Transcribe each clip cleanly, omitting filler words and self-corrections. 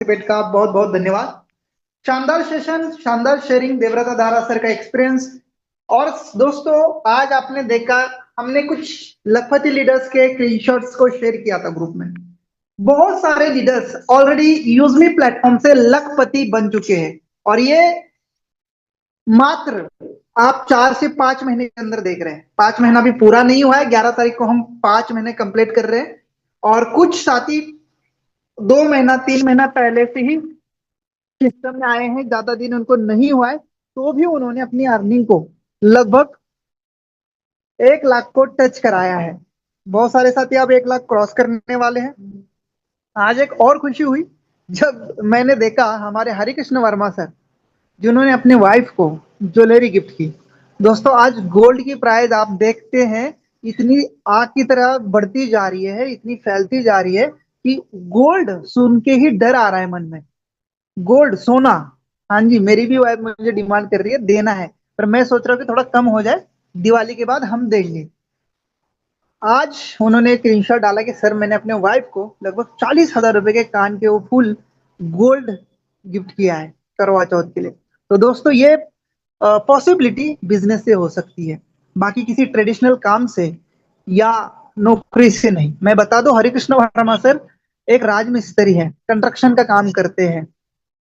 Participate का बहुत बहुत धन्यवाद। शानदार सेशन, शानदार शेयरिंग देवव्रता दारा सर का एक्सपीरियंस। और दोस्तों, आज आपने देखा हमने कुछ लखपति लीडर्स के स्क्रीनशॉट्स को शेयर किया था ग्रुप में। बहुत सारे लीडर्स ऑलरेडी यूजमी प्लेटफॉर्म से लखपति बन चुके हैं और ये मात्र आप 4 से 5 महीने के अंदर देख रहे हैं। 5 महीना भी पूरा नहीं हुआ है, 11 तारीख को हम 5 महीने कंप्लीट कर रहे हैं। और कुछ साथी 2 महीना 3 महीना पहले से ही सिस्टम में आए हैं, ज्यादा दिन उनको नहीं हुआ है, तो भी उन्होंने अपनी अर्निंग को लगभग 1 लाख को टच कराया है। बहुत सारे साथी अब 1 लाख क्रॉस करने वाले हैं। आज एक और खुशी हुई जब मैंने देखा हमारे हरिकृष्ण वर्मा सर, जिन्होंने अपनी वाइफ को ज्वेलरी गिफ्ट की। दोस्तों, आज गोल्ड की प्राइस आप देखते हैं इतनी आग की तरह बढ़ती जा रही है, इतनी फैलती जा रही है कि गोल्ड सुन के ही डर आ रहा है मन में। गोल्ड, सोना, हाँ जी, मेरी भी वाइफ मुझे डिमांड कर रही है, देना है, पर मैं सोच रहा हूँ कि थोड़ा कम हो जाए, दिवाली के बाद हम देंगे। आज उन्होंने एक स्क्रीनशॉट डाला कि सर मैंने अपने वाइफ को लगभग 40,000 रुपए के कान के वो फुल गोल्ड गिफ्ट किया है करवा चौथ के लिए। तो दोस्तों, ये पॉसिबिलिटी बिजनेस से हो सकती है, बाकी किसी ट्रेडिशनल काम से या नौकरी से नहीं। मैं बता दूं, हरिकृष्ण वर्मा सर एक राजमिस्त्री है, कंस्ट्रक्शन का काम करते हैं,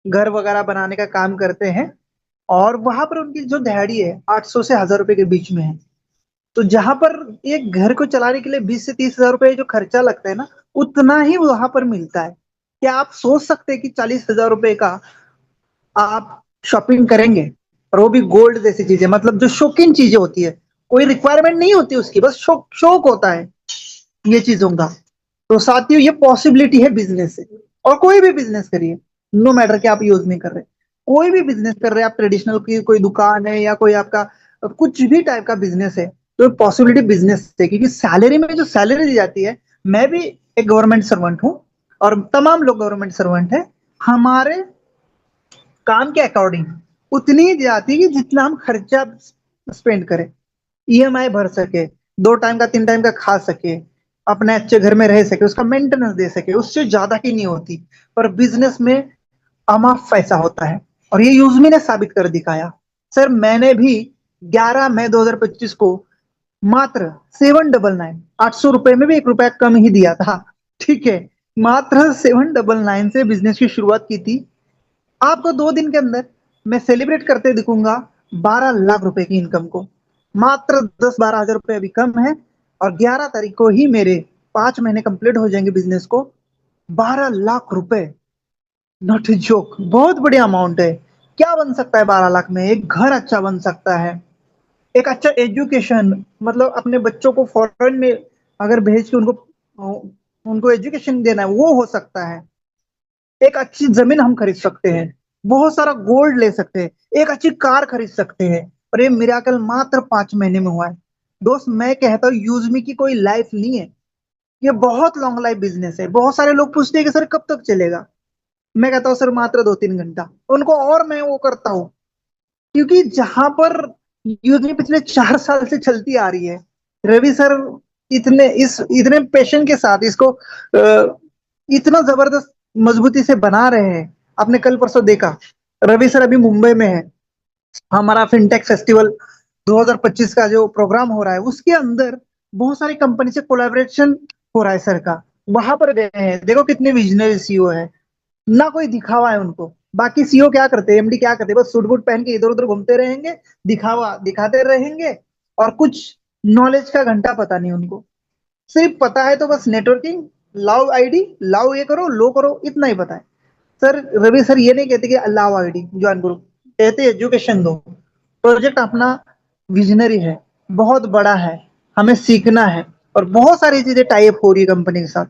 घर वगैरह बनाने का काम करते हैं। और वहां पर उनकी जो दिहाड़ी है 800 से 1,000 रुपए के बीच में है। तो जहां पर एक घर को चलाने के लिए 20 से 30 हजार रुपए जो खर्चा लगता है ना, उतना ही वहां पर मिलता है। क्या आप सोच सकते हैं कि 40,000 रुपए का आप शॉपिंग करेंगे, और वो भी गोल्ड जैसी चीजें, मतलब जो शौकीन चीजें होती है, कोई रिक्वायरमेंट नहीं होती उसकी, बस शौक शौक होता है ये चीजों का। तो साथियों, ये पॉसिबिलिटी है बिजनेस से। और कोई भी बिजनेस करिए, नो मैटर कि आप यूज नहीं कर रहे, कोई भी बिजनेस कर रहे हैं आप, ट्रेडिशनल की कोई दुकान है या कोई आपका कुछ भी टाइप का बिजनेस है, तो पॉसिबिलिटी बिजनेस से, क्योंकि सैलरी में जो सैलरी दी जाती है, मैं भी एक गवर्नमेंट सर्वेंट हूँ और तमाम लोग गवर्नमेंट सर्वेंट है, हमारे काम के अकॉर्डिंग उतनी ही दी जाती है कि जितना हम खर्चा स्पेंड करें, ईएमआई भर सके, 2 टाइम का 3 टाइम का खा सके, अपने अच्छे घर में रह सके, उसका मेंटेनेंस दे सके, उससे ज्यादा की नहीं होती। पर बिजनेस में अमाप पैसा होता है और ये यूजमी ने साबित कर दिखाया। सर, मैंने भी 11 मई 2025 को मात्र 799, 800 रुपए में भी 1 रुपया कम ही दिया था, ठीक है, मात्र 799 से बिजनेस की शुरुआत की थी। आपको 2 दिन के अंदर मैं सेलिब्रेट करते दिखूंगा 12 लाख रुपए की इनकम को। मात्र 10-12 हजार रुपए अभी कम है, और 11 तारीख को ही मेरे 5 महीने कंप्लीट हो जाएंगे बिजनेस को। 12 लाख रुपए, नॉट ए जोक, बहुत बड़ी अमाउंट है। क्या बन सकता है 12 लाख में? एक घर अच्छा बन सकता है, एक अच्छा एजुकेशन, मतलब अपने बच्चों को फॉरेन में अगर भेज के उनको उनको एजुकेशन देना है, वो हो सकता है। एक अच्छी जमीन हम खरीद सकते हैं, बहुत सारा गोल्ड ले सकते हैं, एक अच्छी कार खरीद सकते हैं। और ये मिराकल मात्र 5 महीने में हुआ है। दोस्त, मैं कहता हूँ यूजमी की कोई लाइफ नहीं है, ये बहुत लॉन्ग लाइफ बिजनेस है। बहुत सारे लोग पूछते हैं कि सर कब तक चलेगा, मैं कहता हूँ सर मात्र 2-3 घंटा उनको, और मैं वो करता हूँ, क्योंकि जहां पर यूजमी पिछले 4 साल से चलती आ रही है, रवि सर इतने पेशेंट के साथ इसको इतना जबरदस्त मजबूती से बना रहे हैं। आपने कल परसों देखा, रवि सर अभी मुंबई में है, हमारा फिनटेक फेस्टिवल 2025 का जो प्रोग्राम हो रहा है, उसके अंदर बहुत सारी कंपनी से कोलैबोरेशन हो रहा है सर का। वहां पर गए हैं, देखो कितने विजनरी सीईओ है, ना कोई दिखावा है उनको। बाकी सीईओ क्या करते हैं, एमडी क्या करते हैं, बस सूट बूट पहन के इधर उधर घूमते रहेंगे, दिखावा दिखाते रहेंगे, और कुछ नॉलेज का घंटा पता नहीं उनको। सिर्फ पता है तो बस नेटवर्किंग, लाओ आईडी, लाओ ये करो, लो करो, इतना ही पता है। सर, रवि सर ये नहीं कहते कि लाओ आईडी ज्वाइन करो, कहते एजुकेशन दो। प्रोजेक्ट अपना विजनरी है, बहुत बड़ा है, हमें सीखना है, और बहुत सारी चीजें टाई अप हो रही है कंपनी के साथ।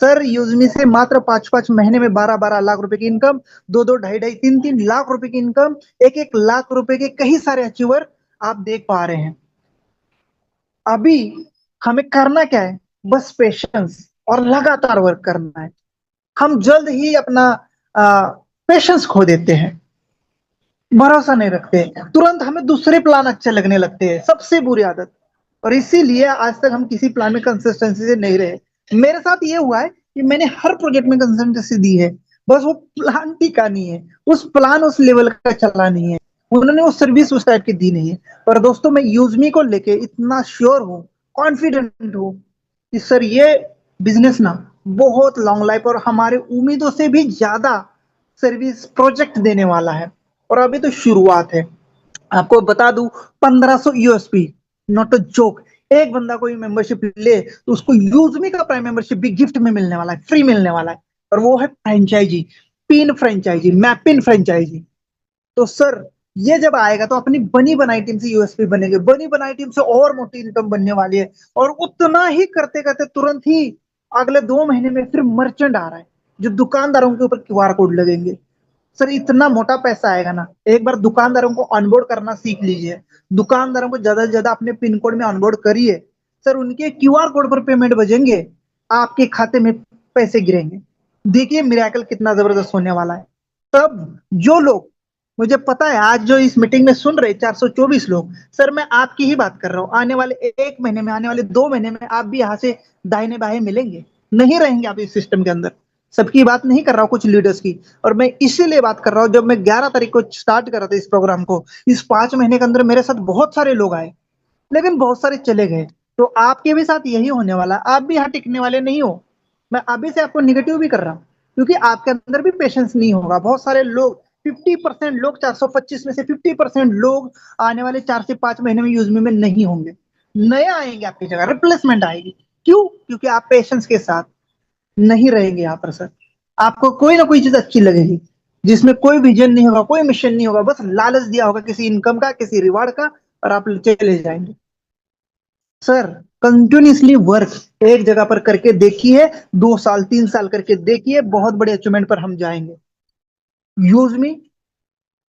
सर, यूजमी से मात्र 5-5 महीने में 12-12 लाख रुपए की इनकम, 2-2, ढाई-ढाई, 3-3 लाख रुपए की इनकम, 1-1 लाख रुपए के कई सारे अचीवर आप देख पा रहे हैं। अभी हमें करना क्या है, बस पेशेंस और लगातार वर्क करना है। हम जल्द ही अपना पेशेंस खो देते हैं, भरोसा नहीं रखते, तुरंत हमें दूसरे प्लान अच्छे लगने लगते हैं, सबसे बुरी आदत। और इसीलिए आज तक हम किसी प्लान में कंसिस्टेंसी से नहीं रहे। मेरे साथ ये हुआ है कि मैंने हर प्रोजेक्ट में कंसिस्टेंसी दी है, बस वो प्लान टिका नहीं है, उस प्लान उस लेवल का चला नहीं है, उन्होंने वो सर्विस उस टाइप की दी नहीं है। पर दोस्तों मैं यूजमी को लेके इतना श्योर हूँ, कॉन्फिडेंट हूँ कि सर ये बिजनेस ना बहुत लॉन्ग लाइफ और हमारे उम्मीदों से भी ज्यादा सर्विस प्रोजेक्ट देने वाला है। और अभी तो शुरुआत है। आपको बता दूं, 1500 यूएसपी, नॉट अ जोक। एक बंदा कोई मेंबरशिप ले तो उसको यूजमी का प्राइम मेंबरशिप भी गिफ्ट में मिलने वाला है, फ्री मिलने वाला है। और वो है फ्रेंचाइजी, पिन फ्रेंचाइजी, मैपिन फ्रेंचाइजी। तो सर ये जब आएगा तो अपनी बनी बनाई टीम से यूएसपी बनेंगे, बनी बनाई टीम से और मोटी इनकम बनने वाली है। और उतना ही करते करते तुरंत ही अगले 2 महीने में फिर मर्चेंट आ रहा है, जो दुकानदारों के ऊपर क्यूआर कोड लगेंगे। सर इतना मोटा पैसा आएगा ना, एक बार दुकानदारों को ऑनबोर्ड करना सीख लीजिए, दुकानदारों को ज्यादा से ज्यादा अपने पिन कोड में ऑनबोर्ड करिए। सर उनके क्यूआर कोड पर पेमेंट बजेंगे, आपके खाते में पैसे गिरेंगे। देखिए मिरेकल कितना जबरदस्त होने वाला है। तब जो लोग, मुझे पता है आज जो इस मीटिंग में सुन रहे 424 लोग, सर मैं आपकी ही बात कर रहा हूँ। आने वाले 1 महीने में, आने वाले 2 महीने में आप भी यहाँ से दाहिने बाएं मिलेंगे, नहीं रहेंगे आप इस सिस्टम के अंदर। सबकी बात नहीं कर रहा हूँ, कुछ लीडर्स की। और मैं इसीलिए बात कर रहा हूँ, जब मैं 11 तारीख को स्टार्ट कर रहा था इस प्रोग्राम को, इस 5 महीने के अंदर मेरे साथ बहुत सारे लोग आए, लेकिन बहुत सारे चले गए। तो आपके भी साथ यही होने वाला, आप भी यहाँ टिकने वाले नहीं हो। मैं अभी से आपको निगेटिव भी कर रहा हूँ, क्योंकि आपके अंदर भी पेशेंस नहीं होगा। बहुत सारे लोग, 50% लोग, 425 में से 50% लोग आने वाले 4 से 5 महीने में यूजमी में नहीं होंगे। नए आएंगे आपकी जगह, रिप्लेसमेंट आएगी। क्यों? क्योंकि आप पेशेंस के साथ नहीं रहेंगे यहाँ पर सर। आपको कोई ना कोई चीज अच्छी लगेगी, जिसमें कोई विजन नहीं होगा, कोई मिशन नहीं होगा, बस लालच दिया होगा किसी इनकम का, किसी रिवार्ड का, और आप चले जाएंगे। सर कंटिन्यूसली वर्क एक जगह पर करके देखिए, 2 साल 3 साल करके देखिए, बहुत बड़े अचीवमेंट पर हम जाएंगे। यूज मी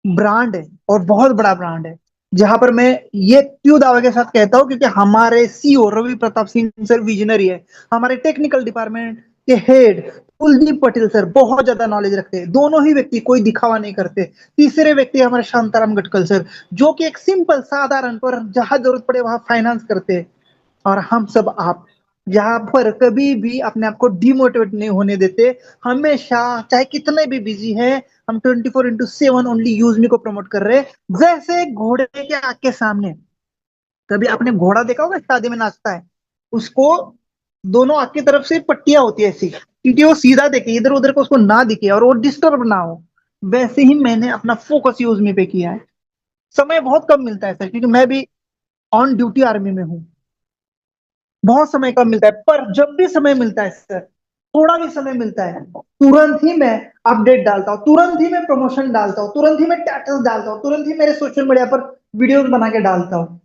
ब्रांड है, और बहुत बड़ा ब्रांड है, जहां पर मैं ये क्यों दावे के साथ कहता हूं, क्योंकि हमारे CEO Ravi Pratap Singh sir visionary है। हमारे टेक्निकल डिपार्टमेंट के हेड कुलदीप पटेल सर बहुत ज्यादा नॉलेज रखते हैं। दोनों ही व्यक्ति कोई दिखावा नहीं करते। तीसरे व्यक्ति हमारे शांताराम गटकल सर, जो कि एक सिंपल साधारण पर जहां जरूरत पड़े वहां फाइनेंस करते हैं। और हम सब आप, यहाँ पर कभी भी अपने आप को डिमोटिवेट नहीं होने देते। हमेशा चाहे कितने भी बिजी हैं, हम 24/7 ओनली यूज मी को प्रमोट कर रहे हैं। जैसे घोड़े के आग के सामने, कभी आपने घोड़ा देखा होगा शादी में नाचता है, उसको दोनों आग की तरफ से पट्टियां होती है ऐसी, क्योंकि वो सीधा देखे, इधर उधर को उसको ना दिखे और वो डिस्टर्ब ना हो। वैसे ही मैंने अपना फोकस यूज मी पे किया है। समय बहुत कम मिलता है सर, क्योंकि मैं भी ऑन ड्यूटी आर्मी में हूँ। बहुत समय कम मिलता है, पर जब भी समय मिलता है सर, थोड़ा भी समय मिलता है, तुरंत ही मैं अपडेट डालता हूँ, तुरंत ही मैं प्रमोशन डालता हूँ, तुरंत ही मैं स्टेटस डालता हूँ, तुरंत ही मेरे सोशल मीडिया पर वीडियोस बना के डालता हूँ।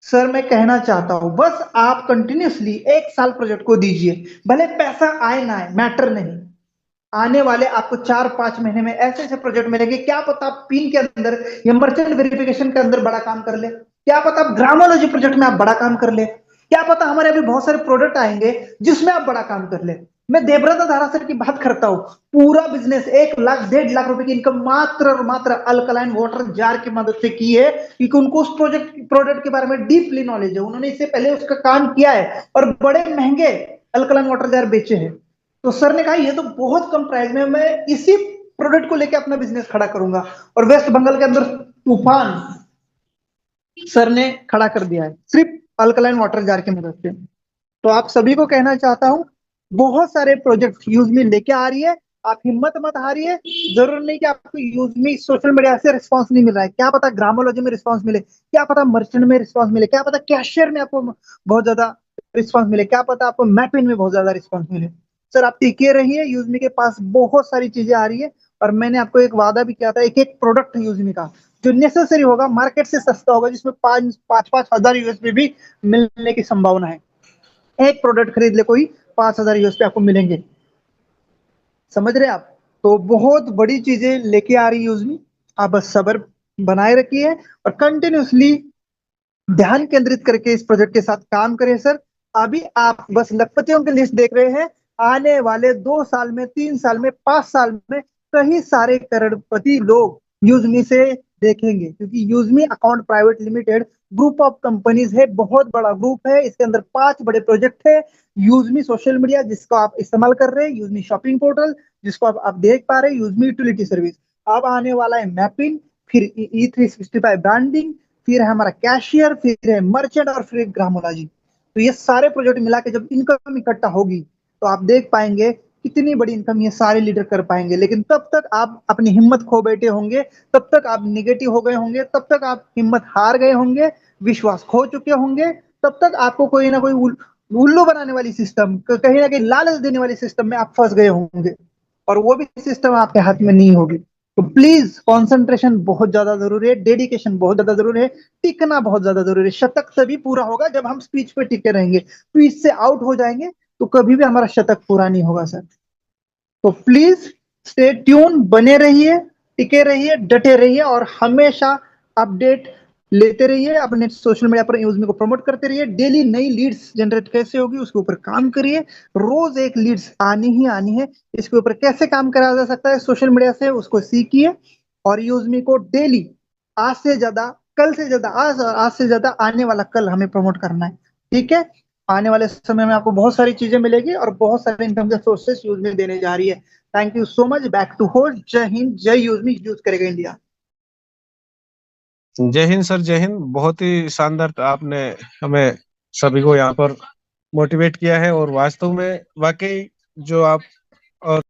सर मैं कहना चाहता हूँ, बस आप कंटिन्यूसली 1 साल प्रोजेक्ट को दीजिए, भले पैसा आए ना आए मैटर नहीं। आने वाले आपको 4-5 महीने में ऐसे ऐसे प्रोजेक्ट मिलेंगे, क्या पता आप पिन के अंदर या मर्चेंट वेरिफिकेशन के अंदर बड़ा काम कर ले, क्या पता आप ग्रामोलॉजी प्रोजेक्ट में आप बड़ा काम कर ले, क्या पता हमारे अभी बहुत सारे प्रोडक्ट आएंगे जिसमें आप बड़ा काम कर ले। मैं देवव्रत धारा सर की बात करता हूँ, पूरा बिजनेस 1 लाख 1.5 लाख रुपए की इनकम मात्र और मात्र अल्कलाइन वाटर जार की मदद से की है, क्योंकि उनको उस प्रोडक्ट के बारे में डीपली नॉलेज है, उन्होंने इससे पहले उसका काम किया है और बड़े महंगे अल्कलाइन वाटर जार बेचे हैं। तो सर ने कहा ये तो बहुत कम प्राइस में मैं इसी प्रोडक्ट को लेकर अपना बिजनेस खड़ा करूंगा, और वेस्ट बंगाल के अंदर तूफान सर ने खड़ा कर दिया है सिर्फ अल्कलाइन वाटर जार की मदद से। तो आप सभी को कहना चाहता हूँ, बहुत सारे प्रोजेक्ट यूजमी लेके आ रही है, आप हिम्मत मत हारिए। जरूर नहीं कि आपको यूजमी सोशल मीडिया से रिस्पांस नहीं मिल रहा है, क्या पता ग्रामोलॉजी में रिस्पांस मिले, क्या पता मर्चेंट में रिस्पांस मिले, क्या पता कैशियर में आपको बहुत ज्यादा रिस्पांस मिले, क्या पता आपको मैपिंग में बहुत ज्यादा रिस्पांस मिले। सर आप टिके रहिए, यूजमी के पास बहुत सारी चीजें आ रही है। और मैंने आपको एक वादा भी किया था, एक एक प्रोडक्ट यूजमी का जो नेसेसरी होगा, मार्केट से सस्ता होगा, जिसमें 5,000 यूएसपी भी मिलने की संभावना है। एक प्रोडक्ट खरीद ले कोई, 5,000 यूएसपी आपको मिलेंगे। समझ रहे आप? तो बहुत बड़ी चीजें लेके आ रही यूजमी, आप बस सब्र बनाए रखिए और कंटिन्यूसली ध्यान केंद्रित करके इस प्रोजेक्ट के साथ काम करें सर। अभी आप बस लखपतियों की लिस्ट देख रहे हैं, आने वाले 2 साल में, 3 साल में, 5 साल में कई सारे करोड़पति लोग यूजमी से देखेंगे, क्योंकि यूजमी account private limited group of companies है, बहुत बड़ा ग्रुप है, इसके अंदर 5 बड़े प्रोजेक्ट है। यूजमी सोशल मीडिया जिसको आप इस्तेमाल कर रहे हैं, यूजमी शॉपिंग पोर्टल जिसको आप देख पा रहे हैं, यूजमी यूटिलिटी सर्विस, अब आने वाला है मैपिंग, फिर E365 ब्रांडिंग, फिर है हमारा कैशियर, फिर है मर्चेंट और फिर ग्रामोलॉजी। तो ये सारे प्रोजेक्ट मिला के जब इनकम इकट्ठा होगी तो आप देख पाएंगे कितनी बड़ी इनकम ये सारे लीडर कर पाएंगे। लेकिन तब तक आप अपनी हिम्मत खो बैठे होंगे, तब तक आप निगेटिव हो गए होंगे, तब तक आप हिम्मत हार गए होंगे, विश्वास खो चुके होंगे, तब तक आपको कोई ना कोई उल्लू बनाने वाली सिस्टम, कहीं ना कहीं लालच देने वाली सिस्टम में आप फंस गए होंगे, और वो भी सिस्टम आपके हाथ में नहीं होगी। तो प्लीज कंसंट्रेशन बहुत ज्यादा जरूरी है, डेडिकेशन बहुत ज्यादा जरूरी है, टिकना बहुत ज्यादा जरूरी है। शतक तभी पूरा होगा जब हम स्पीच पे टिके रहेंगे, स्पीच से आउट हो जाएंगे तो कभी भी हमारा शतक पूरा नहीं होगा सर। तो प्लीज स्टे ट्यून, बने रहिए, टिके रहिए, डटे रहिए, और हमेशा अपडेट लेते रहिए, अपने सोशल मीडिया पर यूजमी को प्रमोट करते रहिए। डेली नई लीड्स जनरेट कैसे होगी उसके ऊपर काम करिए, रोज एक लीड्स आनी ही आनी है, इसके ऊपर कैसे काम करा जा सकता है सोशल मीडिया से उसको सीखिए, और यूजमी को डेली आज से ज्यादा, कल से ज्यादा आज, और आज से ज्यादा आने वाला कल हमें प्रमोट करना है। ठीक है, आने वाले समय में आपको बहुत सारी चीजें मिलेगी और बहुत सारे इनकम के सोर्सेस यूज में देने जा रही है। Thank you so much, back to host, जय हिंद, जय यूज में यूज करेगा इंडिया। जय हिंद सर, जय हिंद। बहुत ही शानदार आपने हमें सभी को यहाँ पर मोटिवेट किया है, और वास्तव में वाकई जो आप और